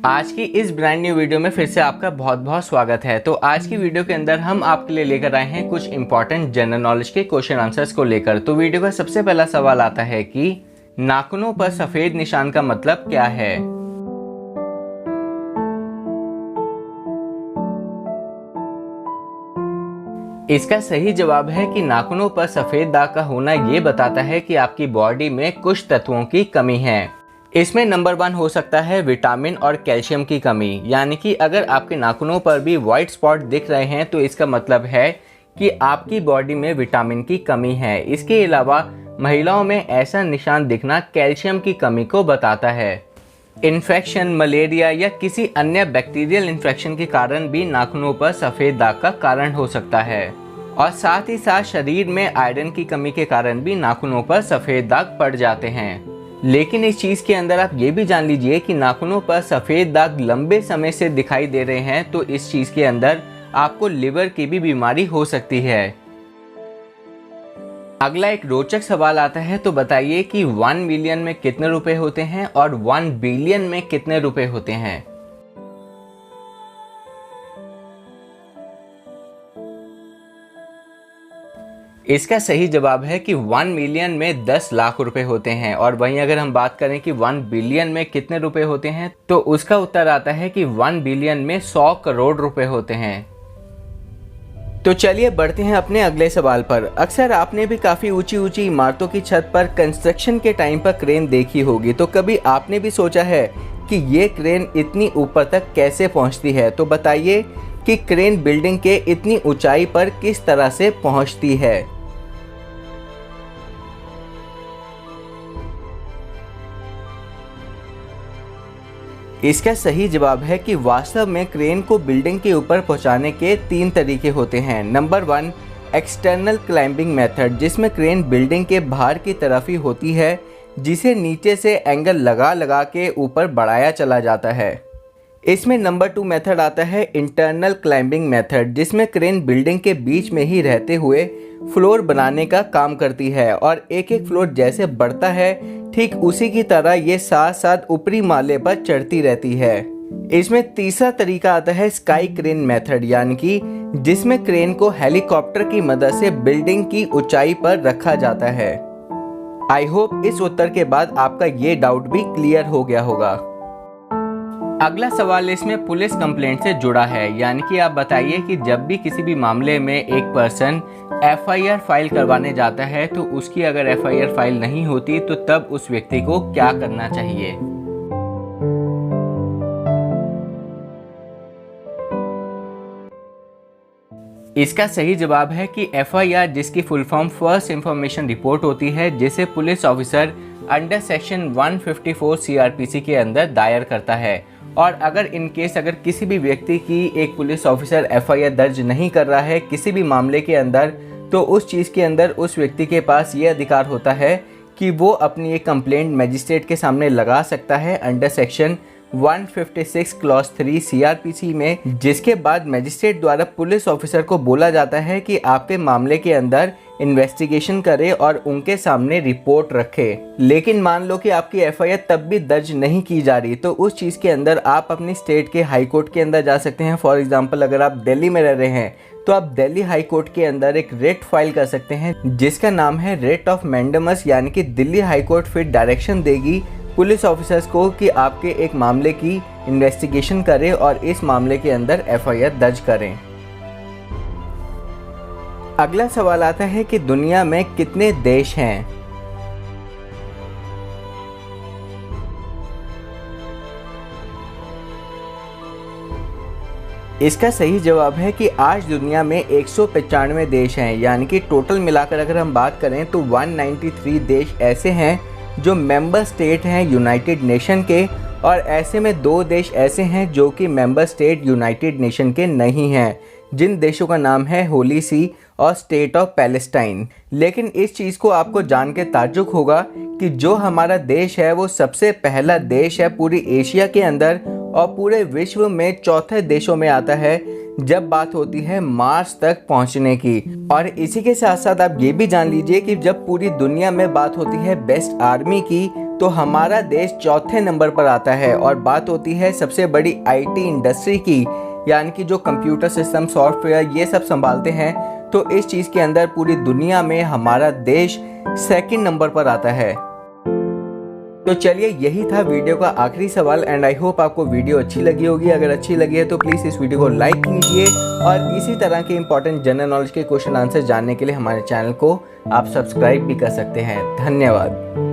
आज की इस ब्रांड न्यू वीडियो में फिर से आपका बहुत बहुत स्वागत है। तो आज की वीडियो के अंदर हम आपके लिए लेकर आए हैं कुछ इंपॉर्टेंट जनरल नॉलेज के क्वेश्चन आंसर्स को लेकर। तो वीडियो का सबसे पहला सवाल आता है कि नाखूनों पर सफेद निशान का मतलब क्या है। इसका सही जवाब है कि नाखूनों पर सफेद दाग का होना ये बताता है कि आपकी बॉडी में कुछ तत्वों की कमी है। इसमें नंबर 1 हो सकता है विटामिन और कैल्शियम की कमी, यानी कि अगर आपके नाखूनों पर भी व्हाइट स्पॉट दिख रहे हैं तो इसका मतलब है कि आपकी बॉडी में विटामिन की कमी है। इसके अलावा महिलाओं में ऐसा निशान दिखना कैल्शियम की कमी को बताता है। इन्फेक्शन, मलेरिया या किसी अन्य बैक्टीरियल इन्फेक्शन के कारण भी नाखूनों पर सफ़ेद दाग का कारण हो सकता है। और साथ ही साथ शरीर में आयरन की कमी के कारण भी नाखूनों पर सफ़ेद दाग पड़ जाते हैं। लेकिन इस चीज़ के अंदर आप ये भी जान लीजिए कि नाखूनों पर सफ़ेद दाग लंबे समय से दिखाई दे रहे हैं तो इस चीज़ के अंदर आपको लिवर की भी बीमारी हो सकती है। अगला एक रोचक सवाल आता है, तो बताइए कि 1 मिलियन में कितने रुपए होते हैं और 1 बिलियन में कितने रुपए होते हैं। इसका सही जवाब है कि 1 मिलियन में 10 लाख रुपए होते हैं। और वहीं अगर हम बात करें कि 1 बिलियन में कितने रुपए होते हैं तो उसका उत्तर आता है कि 1 बिलियन में 100 करोड़ रुपए होते हैं। तो चलिए बढ़ते हैं अपने अगले सवाल पर। अक्सर आपने भी काफ़ी ऊंची ऊंची इमारतों की छत पर कंस्ट्रक्शन के टाइम पर क्रेन देखी होगी। तो कभी आपने भी सोचा है कि ये क्रेन इतनी ऊपर तक कैसे पहुंचती है। तो बताइए कि क्रेन बिल्डिंग के इतनी ऊंचाई पर किस तरह से पहुंचती है। इसका सही जवाब है कि वास्तव में क्रेन को बिल्डिंग के ऊपर पहुंचाने के 3 तरीके होते हैं। नंबर 1, एक्सटर्नल क्लाइंबिंग मेथड, जिसमें क्रेन बिल्डिंग के बाहर की तरफ ही होती है, जिसे नीचे से एंगल लगा लगा के ऊपर बढ़ाया चला जाता है। इसमें नंबर 2 मेथड आता है इंटरनल क्लाइंबिंग मेथड, जिसमें क्रेन बिल्डिंग के बीच में ही रहते हुए फ्लोर बनाने का काम करती है और एक एक फ्लोर जैसे बढ़ता है ठीक उसी की तरह ये साथ साथ ऊपरी माले पर चढ़ती रहती है। इसमें तीसरा तरीका आता है स्काई क्रेन मेथड, यानी कि जिसमें क्रेन को हेलीकॉप्टर की मदद से बिल्डिंग की ऊंचाई पर रखा जाता है। आई होप इस उत्तर के बाद आपका ये डाउट भी क्लियर हो गया होगा। अगला सवाल इसमें पुलिस कंप्लेंट से जुड़ा है, यानी कि आप बताइए कि जब भी किसी भी मामले में एक पर्सन एफआईआर फाइल करवाने जाता है तो उसकी अगर एफआईआर फाइल नहीं होती तो तब उस व्यक्ति को क्या करना चाहिए। इसका सही जवाब है कि एफआईआर, जिसकी full form first information report होती है, जिसे police officer under section 154 CrPC के अंदर दायर करता है। और अगर इन केस अगर किसी भी व्यक्ति की एक पुलिस ऑफिसर एफआईआर दर्ज नहीं कर रहा है किसी भी मामले के अंदर, तो उस चीज़ के अंदर उस व्यक्ति के पास ये अधिकार होता है कि वो अपनी एक कंप्लेंट मजिस्ट्रेट के सामने लगा सकता है अंडर सेक्शन 156 क्लॉज 3 सीआरपीसी में, जिसके बाद मजिस्ट्रेट द्वारा पुलिस ऑफिसर को बोला जाता है कि आपके मामले के अंदर इन्वेस्टिगेशन करे और उनके सामने रिपोर्ट रखे। लेकिन मान लो कि आपकी एफआईआर तब भी दर्ज नहीं की जा रही, तो उस चीज़ के अंदर आप अपनी स्टेट के हाई कोर्ट के अंदर जा सकते हैं। फॉर एग्जांपल अगर आप दिल्ली में रह रहे हैं तो आप दिल्ली हाई कोर्ट के अंदर एक रिट फाइल कर सकते हैं जिसका नाम है रिट ऑफ मैंडेमस, यानी कि दिल्ली हाई कोर्ट फिर डायरेक्शन देगी पुलिस ऑफिसर्स को कि आपके एक मामले की इन्वेस्टिगेशन करें और इस मामले के अंदर एफआईआर दर्ज करें। अगला सवाल आता है कि दुनिया में कितने देश हैं। इसका सही जवाब है कि आज दुनिया में 195 देश हैं, यानी कि टोटल मिलाकर अगर हम बात करें तो 193 देश ऐसे हैं जो मेंबर स्टेट हैं यूनाइटेड नेशन के, और ऐसे में 2 देश ऐसे हैं जो कि मेंबर स्टेट यूनाइटेड नेशन के नहीं हैं, जिन देशों का नाम है होली सी और स्टेट ऑफ पैलेस्टाइन। लेकिन इस चीज़ को आपको जान के ताज्जुब होगा कि जो हमारा देश है वो सबसे पहला देश है पूरी एशिया के अंदर और पूरे विश्व में चौथे देशों में आता है जब बात होती है मार्स तक पहुंचने की। और इसी के साथ साथ आप ये भी जान लीजिए कि जब पूरी दुनिया में बात होती है बेस्ट आर्मी की, तो हमारा देश चौथे नंबर पर आता है। और बात होती है सबसे बड़ी आईटी इंडस्ट्री की, यानी कि जो कंप्यूटर सिस्टम, सॉफ्टवेयर ये सब संभालते हैं, तो इस चीज़ के अंदर पूरी दुनिया में हमारा देश सेकंड नंबर पर आता है। तो चलिए, यही था वीडियो का आखिरी सवाल एंड आई होप आपको वीडियो अच्छी लगी होगी। अगर अच्छी लगी है तो प्लीज़ इस वीडियो को लाइक कीजिए और इसी तरह के इंपॉर्टेंट जनरल नॉलेज के क्वेश्चन आंसर जानने के लिए हमारे चैनल को आप सब्सक्राइब भी कर सकते हैं। धन्यवाद।